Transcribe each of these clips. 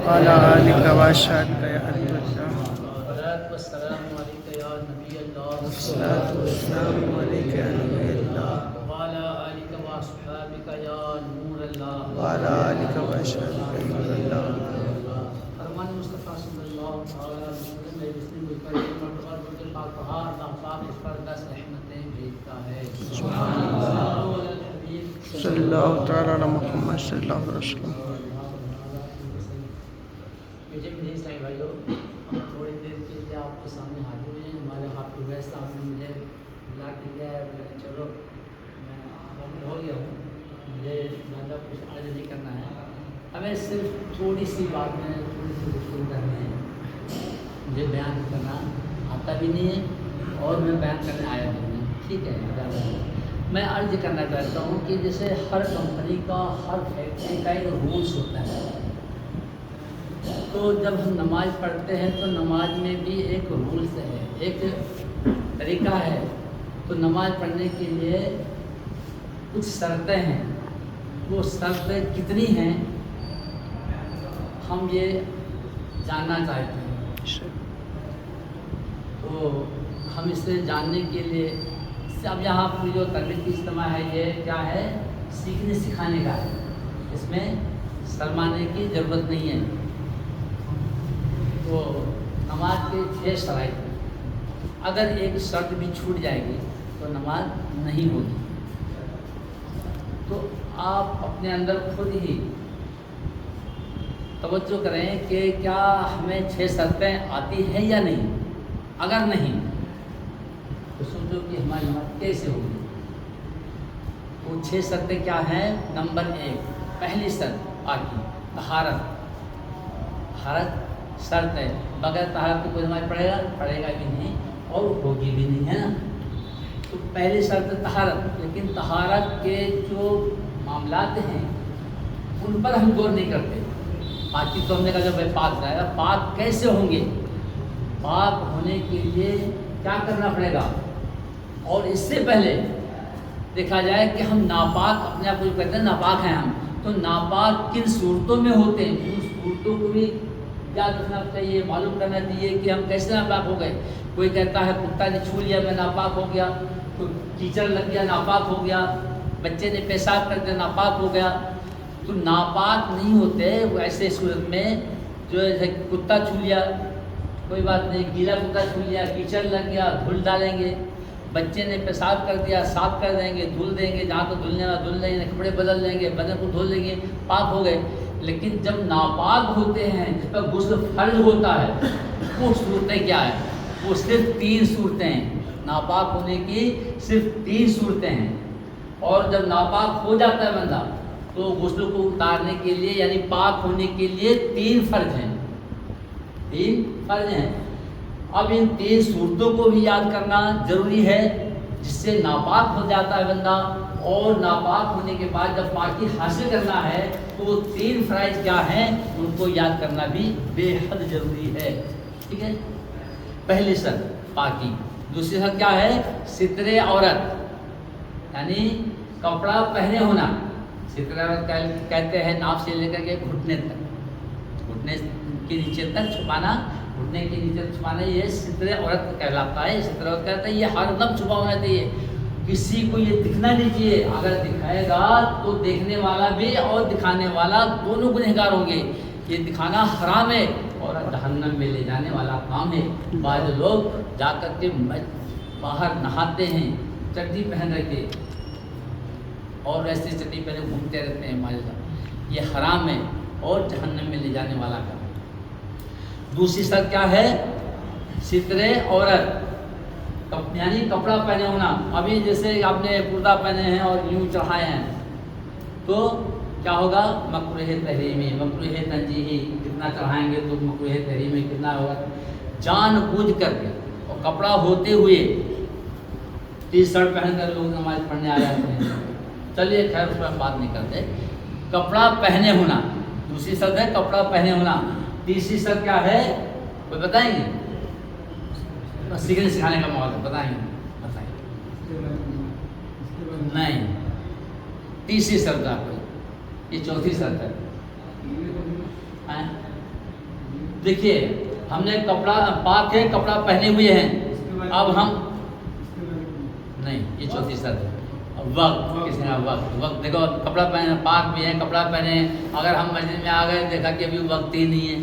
وعلى آلك وأصحابك يا حبيب الله والصلاة والسلام عليك يا نبي الله وعلى آلك وأصحابك يا نور الله فرمان مصطفیٰ صلی اللہ علیہ وسلم میں مسلم بخاری مرتبہ کے پاک بہار پاک اس پر 10 رحمتیں بھیجتا ہے سبحان اللہ صلی اللہ تعالی علی محمد صلی اللہ علیہ وسلم. مجھے بھی نہیں صحیح بھائیو ہم تھوڑی دیر کے لیے آپ کے سامنے حاضر ہوئے ہیں. ہمارے حافظ ویس صاحب نے مجھے بلا کے دیا ہے. میں نے چلو میں ہو گیا ہوں, مجھے زیادہ کچھ عرض نہیں کرنا ہے. ہمیں صرف تھوڑی سی بات میں تھوڑی سی گفتگو کرنی ہے. مجھے بیان کرنا آتا بھی نہیں ہے اور میں بیان کرنے آیا بھی نہیں. ٹھیک ہے, میں عرض کرنا چاہتا ہوں کہ جیسے ہر کمپنی کا ہر فیکٹری کا ایک رولس ہوتا ہے. تو جب ہم نماز پڑھتے ہیں تو نماز میں بھی ایک رولس ہے, ایک طریقہ ہے. تو نماز پڑھنے کے لیے کچھ شرطیں ہیں. وہ شرطیں کتنی ہیں ہم یہ جاننا چاہتے ہیں. تو ہم اسے جاننے کے لیے اب یہاں پوری جو تربیت کی اجتماع ہے یہ کیا ہے, سیکھنے سکھانے کا ہے. اس میں شرمانے کی ضرورت نہیں ہے. تو نماز کے 6 شرائط ہیں. اگر ایک شرط بھی چھوٹ جائے گی تو نماز نہیں ہوگی. تو آپ اپنے اندر خود ہی توجہ کریں کہ کیا ہمیں 6 شرطیں آتی ہیں یا نہیں. اگر نہیں تو سوچو کہ ہماری نماز کیسے ہوگی. وہ 6 شرطیں کیا ہیں. نمبر 1, پہلی شرط پاکی, طہارت. طہارت شرط ہے. بغیر طہارت کے کوئی نماز پڑھے گا بھی نہیں اور ہوگی بھی نہیں, ہے نا. تو پہلی شرط طہارت. لیکن طہارت کے جو معاملات ہیں ان پر ہم غور نہیں کرتے. پاکی تو ہم نے کہا جب پاک جائے گا, پاک کیسے ہوں گے. پاک ہونے کے لیے کیا کرنا پڑے گا. اور اس سے پہلے دیکھا جائے کہ ہم ناپاک اپنے آپ کو کہتے ہیں ناپاک ہیں ہم, تو ناپاک کن صورتوں میں ہوتے ہیں ان صورتوں کو بھی یاد رکھنا چاہیے, معلوم کرنا چاہیے کہ ہم کیسے ناپاک ہو گئے. کوئی کہتا ہے کتا نے چھو لیا میں ناپاک ہو گیا, کوئی کیچڑ لگ گیا ناپاک ہو گیا, بچے نے پیشاب کر دیا ناپاک ہو گیا. تو ناپاک نہیں ہوتے وہ ایسے صورت میں جو کتا چھو لیا کوئی بات نہیں, گیلا کتا چھو لیا, کیچڑ لگ گیا دھل ڈالیں گے. بچے نے پیشاب کر دیا صاف کر دیں گے, دھل دیں گے, جہاں تو دھلنے والا دھل دیں گے, کپڑے بدل دیں گے, بدن کو دھل دیں گے, پاک ہو گئے. لیکن جب ناپاک ہوتے ہیں جس پر غسل فرض ہوتا ہے وہ صورتیں کیا ہے. وہ صرف 3 صورتیں ہیں. ناپاک ہونے کی صرف 3 صورتیں ہیں. اور جب ناپاک ہو جاتا ہے بندہ تو غسل کو اتارنے کے لیے یعنی پاک ہونے کے لیے 3 فرض ہیں. 3 فرض ہیں. اب ان 3 صورتوں کو بھی یاد کرنا ضروری ہے جس سے ناپاک ہو جاتا ہے بندہ. اور ناپاک ہونے کے بعد جب پاکی حاصل کرنا ہے تو وہ 3 فرائض کیا ہیں ان کو یاد کرنا بھی بے حد ضروری ہے. ٹھیک ہے. پہلی شرط پاکی. دوسری شرط کیا ہے, ستر عورت یعنی کپڑا پہنے ہونا. ستر عورت کہتے ہیں ناف سے لے کر کے گھٹنے تک, گھٹنے کے نیچے تک چھپانا, گھٹنے کے نیچے چھپانا یہ ستر عورت کہلاتا ہے. ستر عورت کہتا ہے یہ ہر دم چھپا ہونا چاہیے, کسی کو یہ دکھنا نہیں چاہیے. اگر دکھائے گا تو دیکھنے والا بھی اور دکھانے والا دونوں گنہگار ہوں گے. یہ دکھانا حرام ہے اور جہنم میں لے جانے والا کام ہے. بعض لوگ جا کر کے باہر نہاتے ہیں چڈی پہن رکھے اور ایسے چڈی پہنے گھومتے رہتے ہیں ماشاء اللہ, یہ حرام ہے اور جہنم میں لے جانے والا کام. دوسری شرط کیا ہے, ستر عورت یعنی کپڑا پہنے ہونا. ابھی جیسے آپ نے کردہ پہنے ہیں اور یوں چڑھائے ہیں تو کیا ہوگا, مکروہ تحریمی, مکروہ تنزیہی. کتنا چڑھائیں گے تو مکروہ تحریمی کتنا ہوگا. جان بوجھ کر کے اور کپڑا ہوتے ہوئے ٹی شرٹ پہن کر لوگ نماز پڑھنے آ جاتے ہیں. چلیے خیر اس پر ہم بات نہیں کرتے. کپڑا پہنے ہونا دوسری شرط ہے, کپڑا پہنے ہونا. تیسری شرط کیا ہے کوئی بتائیں گے. سیکھنے سکھانے کا موقع بتائیں گے. نہیں, تیسری شرط آپ کو, یہ چوتھی شرط ہے. دیکھیے ہم نے کپڑا پاک ہے، کپڑا پہنے ہوئے ہیں، اب ہم نہیں، یہ چوتھی شرط ہے۔ وقت کس نے وقت دیکھو، کپڑا پہنے پاک بھی ہے، کپڑا پہنے، اگر ہم مسجد میں آ گئے دیکھا کہ ابھی وقت ہی نہیں ہے،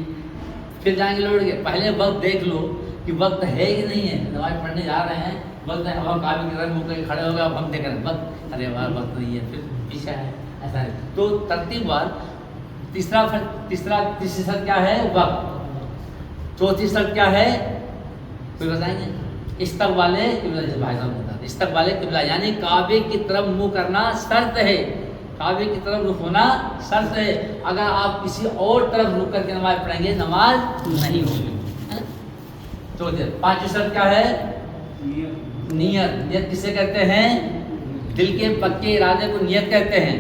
پھر جائیں گے لوٹ کے، پہلے وقت دیکھ لو کہ وقت ہے کہ نہیں ہے، نماز پڑھنے جا رہے ہیں، وقت ہے، اب ہم کعبے کی طرف منہ کر کے کھڑے ہو گئے، اب ہم دیکھ رہے ہیں وقت، ارے واہ وقت نہیں ہے، پھر پیچھے ہے، ایسا ہے۔ تو ترتیب وار تیسری شرط کیا ہے؟ وقت۔ چوتھی شرط کیا ہے؟ کوئی بتائیں گے؟ استقبال قبلہ، بھائی صاحب بتا دیں، استقبال قبلہ یعنی کعبے کی طرف منہ کرنا شرط ہے، کعبے کی طرف رخ ہونا شرط ہے۔ اگر آپ کسی اور طرف رخ کر کے نماز پڑھیں گے نماز نہیں ہوگی۔ تو پانچویں شرط کیا ہے؟ نیت۔ نیت کسے کہتے ہیں؟ دل کے پکے ارادے کو نیت کہتے ہیں۔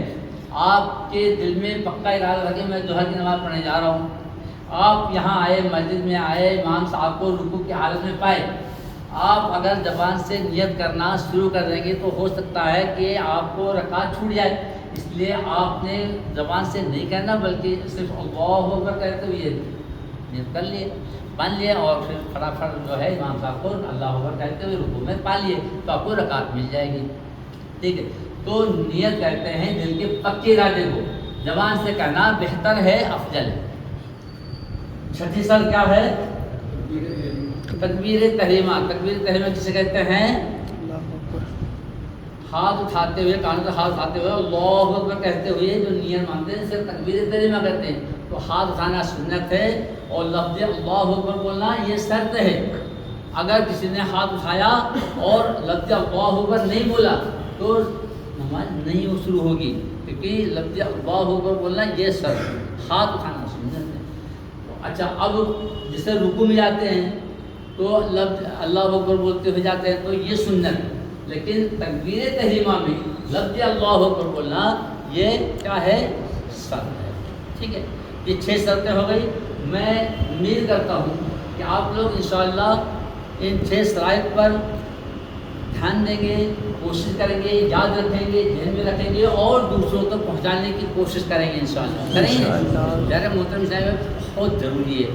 آپ کے دل میں پکا ارادہ رکھے میں ظہر کی نماز پڑھنے جا رہا ہوں، آپ یہاں آئے، مسجد میں آئے، امام صاحب کو رکوع کی حالت میں پائے، آپ اگر زبان سے نیت کرنا شروع کر دیں گے تو ہو سکتا ہے کہ آپ کو رکعت چھوٹ جائے، اس لیے آپ نے زبان سے نہیں کہنا بلکہ صرف اللہ اکبر کہتے ہوئے نیت کر لیے، مان لیے، اور پھر فٹافٹ جو ہے امام صاحب کو اللہ اکبر کہتے ہوئے رکوع میں پا لیے تو آپ کو رکعت مل جائے گی، ٹھیک ہے۔ تو نیت کہتے ہیں دل کے پکے ارادے کو، زبان سے کہنا بہتر ہے، افضل ہے۔ چھٹی شرط کیا ہے؟ تکبیر تحریمہ۔ تکبیر تحریمہ کسے کہتے ہیں؟ ہاتھ اٹھاتے ہوئے، کانوں سے ہاتھ اٹھاتے ہوئے اللہ اکبر کہتے ہوئے جو نیت مانتے ہیں اسے تکبیر تحریمہ کہتے ہیں۔ تو ہاتھ اٹھانا سنت ہے اور لفظ اللہ اکبر بولنا یہ شرط ہے۔ اگر کسی نے ہاتھ اٹھایا اور لفظ اللہ اکبر نہیں بولا تو نماز نہیں شروع ہوگی، کیونکہ لفظ اللہ اکبر بولنا یہ شرط ہے، ہاتھ اٹھانا سنت ہے۔ اچھا، اب جسے رکوع میں جاتے ہیں تو لفظ اللہ اکبر بولتے ہوئے جاتے ہیں تو یہ سنت ہے، لیکن تکبیر تحریمہ میں لفظ اللہ اکبر بولنا یہ کیا ہے؟ شرط ہے، ٹھیک ہے۔ یہ 6 شرطیں ہو گئی۔ میں امید کرتا ہوں کہ آپ لوگ انشاءاللہ ان 6 شرائط پر دھیان دیں گے، کوشش کریں گے، یاد رکھیں گے، ذہن میں رکھیں گے اور دوسروں تک پہنچانے کی کوشش کریں گے انشاءاللہ، کریں گے۔ میرے محترم صاحب بہت ضروری ہے،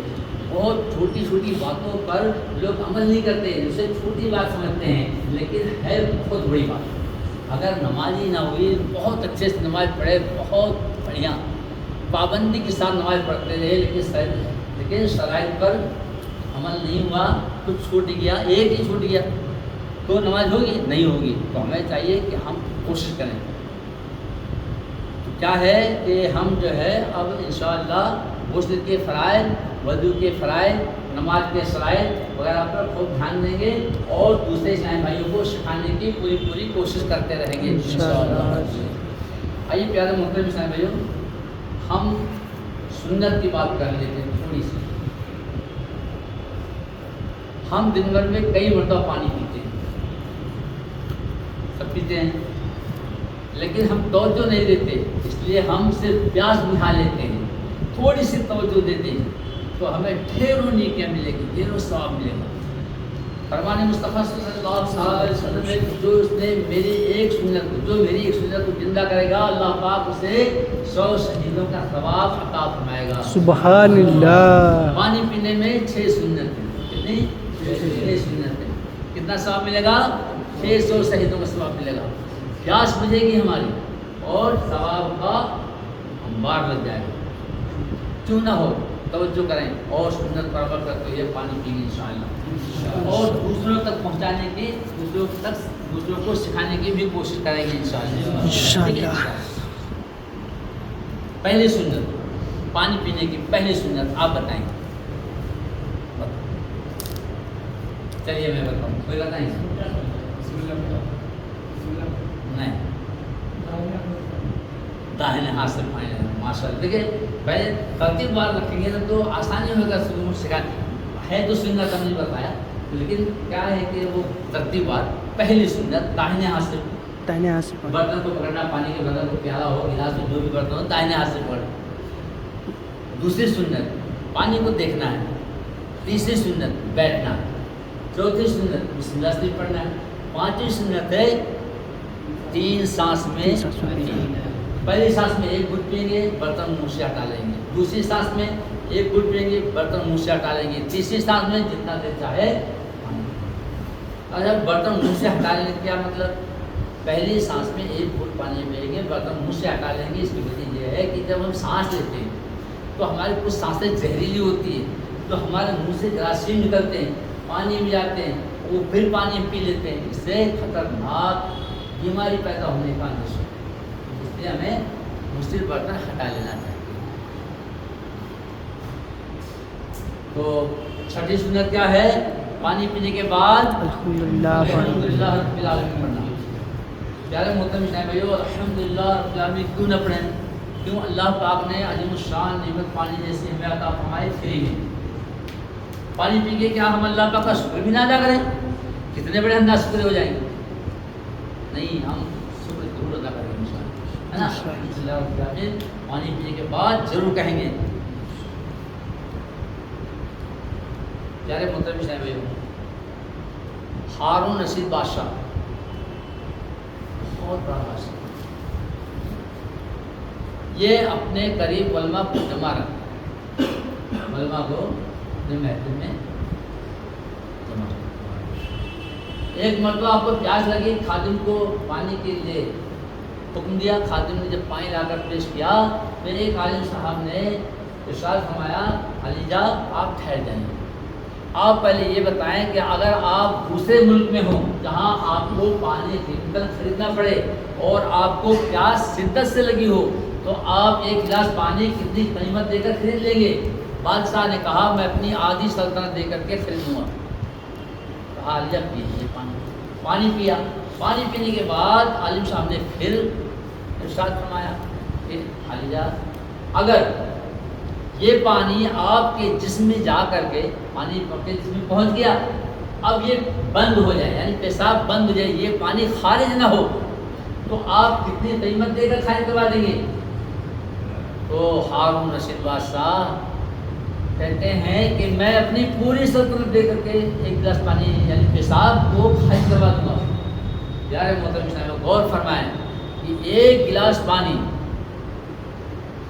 بہت چھوٹی چھوٹی باتوں پر لوگ عمل نہیں کرتے، اسے چھوٹی بات سمجھتے ہیں لیکن ہے بہت بڑی بات۔ اگر نمازی نہ ہوئی، بہت اچھے سے نماز پڑھے، بہت بڑھیا پابندی کے ساتھ نماز پڑھتے رہے، لیکن شرائط پر عمل نہیں ہوا، کچھ چھوٹ گیا، ایک ہی چھوٹ گیا تو نماز ہوگی؟ نہیں ہوگی۔ تو ہمیں چاہیے کہ ہم کوشش کریں۔ تو کیا ہے کہ ہم جو ہے اب انشاءاللہ غسل کے فرائض، وضو کے فرائض، نماز کے شرائط وغیرہ پر خوب دھیان دیں گے اور دوسرے اسلامی بھائیوں کو سکھانے کی پوری کوشش کرتے رہیں گے انشاءاللہ۔ آئیے پیارے محترم اسلامی بھائیوں، ہم سنت کی بات کر لیتے ہیں تھوڑی سی۔ ہم دن بھر میں کئی مرتبہ پانی پیتے ہیں، سب پیتے ہیں، لیکن ہم توجہ نہیں دیتے، اس لیے ہم صرف پیاس بجھا لیتے ہیں، تھوڑی سی توجہ دیتے ہیں تو ہمیں ڈھیروں نیکیاں ملے گی، ڈھیروں ثواب ملے گا۔ فرمان مصطفیٰ صلی اللہ علیہ وسلم نے جو میری ایک سنت کو زندہ کرے گا، اللہ پاک اسے 100 شہیدوں کا ثواب عطا فرمائے گا۔ سبحان اللہ۔ پانی پینے میں 6 سنت ہیں، کتنی؟ 6 سنت ہیں۔ کتنا ثواب ملے گا؟ 600 شہیدوں کا ثواب ملے گا۔ پیاس بجھے گی ہماری اور ثواب کا انبار لگ جائے گا۔ کیوں نہ ہو، توجہ کریں اور سنت پر عمل کرتے ہوئے پانی پئیں گے انشاءاللہ، اور دوسروں تک پہنچانے کی، دوسروں کو سکھانے کی بھی کوشش کریں گے انشاءاللہ۔ پہلی سنت، پانی پینے کی پہلی سنت آپ بتائیں۔ چلیے میں بتاؤں، کوئی بتائیں؟ نہیں، داہنے ہاتھ سے پانی لینا، ماشاء اللہ۔ دیکھیے پہلے ترتیب بار رکھیں گے تو آسانی ہوگا سکھانے، ہے تو سنت ہم نے بتایا، لیکن کیا ہے کہ وہ ترتیب بار پہلی سنت داہنے ہاتھ سے برتن کو پکڑنا، پانی کے برتن کو، پیالہ ہو، گلاس ہو، جو بھی برتن ہو داہنے ہاتھ سے پکڑنا۔ دوسری سنت پانی کو دیکھنا ہے۔ تیسری سنت بیٹھنا۔ چوتھی سنت بسم اللہ شریف پڑھنا ہے۔ پانچویں سنت ہے 3 سانس میں پہلی سانس میں ایک گھٹ پئیں گے، برتن منہ سے ہٹا لیں گے، دوسری سانس میں ایک گھٹ پئیں گے، برتن منہ سے ہٹا لیں گے، تیسری سانس میں جتنا دیر چاہے۔ اگر برتن منہ سے ہٹا لیں گے کیا مطلب؟ پہلی سانس میں ایک گھٹ پانی پئیں گے، برتن منہ سے ہٹا لیں گے۔ اس کی وجہ یہ ہے کہ جب ہم سانس لیتے ہیں تو ہماری کچھ سانسیں زہریلی ہوتی ہیں، تو ہمارے منہ سے جراثیم نکلتے ہیں، پانی میں جاتے ہیں، وہ پھر پانی پی لیتے ہیں، اس سے خطرناک بیماری پیدا ہونے کا اندیشہ ہے۔ اس لیے ہمیں مشکل برتن ہٹا لینا چاہیے۔ تو چھٹی سنت کیا ہے؟ پانی پینے کے بعد الحمدللہ الحمدللہ رب العالمین پڑھنا۔ پیارے محترم اسلامی بھائیو، الحمدللہ رب العالمین کیوں نہ پڑھیں؟ کیوں اللہ پاک نے عظیم الشان نعمت پانی جیسی ہمیں عطا فرمائی فری میں۔ پانی پی کے کیا ہم اللہ پاک کا شکر بھی نہ ادا کریں؟ کتنے بڑے ہم ناشکرے ہو جائیں گے؟ نہیں، ہم شکر ضرور ادا کریں گے انشاءاللہ، ہے نا؟ الحمدللہ رب العالمین پانی پینے کے بعد ضرور کہیں گے۔ پیارے محترم اسلامی بھائیو، ہارون رشید بادشاہ بہت بڑا بادشاہ، یہ اپنے قریب علماء کو جمع رکھتا، علماء کو اپنے محفل میں جمع رکھتا۔ ایک مرتبہ آپ کو پیاس لگی، خادم کو پانی کے لیے حکم دیا، خادم نے جب پانی لا کر پیش کیا، پھر ایک عالم صاحب نے ارشاد فرمایا، علی جا آپ ٹھہر جائیں، آپ پہلے یہ بتائیں کہ اگر آپ دوسرے ملک میں ہوں جہاں آپ کو پانی کیمیکل خریدنا پڑے اور آپ کو پیاس شدت سے لگی ہو، تو آپ ایک گلاس پانی کتنی قیمت دے کر خرید لیں گے؟ بادشاہ نے کہا میں اپنی آدھی سلطنت دے کر کے خریدوں گا۔ کہا علی جا پیجیے پانی پیا۔ پانی پینے کے بعد عالم صاحب نے پھر ارشاد فرمایا کہ علی جا اگر یہ پانی آپ کے جسم میں جا کر کے پانی آپ کے جسم میں پہنچ گیا، اب یہ بند ہو جائے، یعنی پیشاب بند ہو جائے، یہ پانی خارج نہ ہو، تو آپ کتنی قیمت دے کر خارج کروا دیں گے؟ تو ہارون رشید بادشاہ کہتے ہیں کہ میں اپنی پوری سلطنت دے کر کے ایک گلاس پانی یعنی پیشاب کو خارج کروا دوں گا۔ پیارے محترم اسلامی غور فرمائیں کہ ایک گلاس پانی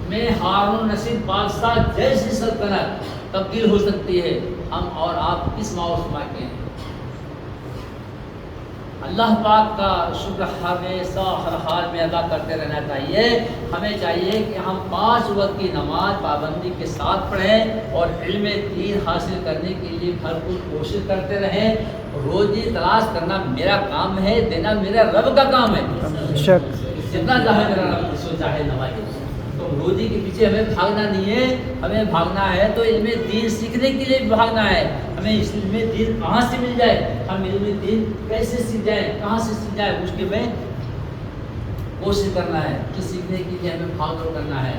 میں ہارون رشید بادشاہ جیسی سلطنت تبدیل ہو سکتی ہے، ہم اور آپ کس معاشرے کے ہیں؟ اللہ پاک کا شکر ہمیشہ ہر حال میں ادا کرتے رہنا چاہیے۔ ہمیں چاہیے کہ ہم 5 وقت کی نماز پابندی کے ساتھ پڑھیں اور علم دین حاصل کرنے کے لیے بھرپور کوشش کرتے رہیں۔ روزی تلاش کرنا میرا کام ہے، دینا میرا رب کا کام ہے۔ جتنا چاہے میرا رب جس کو چاہے نوازے۔ تو روزی کے پیچھے ہمیں بھاگنا نہیں ہے، ہمیں بھاگنا ہے تو علم دین سیکھنے کے لیے بھاگنا ہے۔ ہمیں علم دین کہاں سے مل جائے، ہم علم دین کیسے سیکھ جائیں، کہاں سے سیکھ جائے، اس کے میں کوشش کرنا ہے کہ سیکھنے کے لیے ہمیں بھاگ دوڑ کرنا ہے۔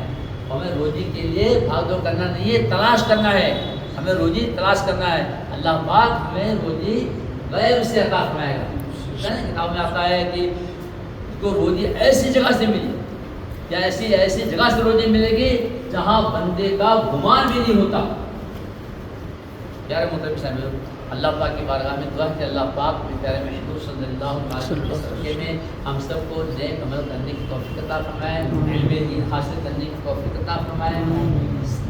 ہمیں روزی کے لیے بھاگ دوڑ کرنا نہیں ہے، تلاش کرنا ہے، ہمیں روزی تلاش کرنا ہے۔ اللہ پاک ہمیں روزی غیب سے عطا فرمائے گا۔ کتاب میں آتا ہے کہ کو روزی ایسی جگہ سے ملی یا ایسی جگہ سے روزی ملے گی جہاں بندے کا گمان بھی نہیں ہوتا۔ پیارے محترم اسلامی، اللہ پاک کی بارگاہ میں دعا کہ اللہ پاک اپنے پیارے محبوب صلی اللہ علیہ وسلم میں ہم سب کو نیک عمل کرنے کی توفیق عطا فرمائے، علم دین حاصل کرنے کی توفیق عطا فرمائے،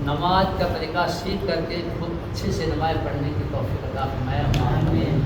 نماز کا طریقہ سیکھ کر کے خود اچھے سے نماز پڑھنے کی توفیق عطا فرمائے۔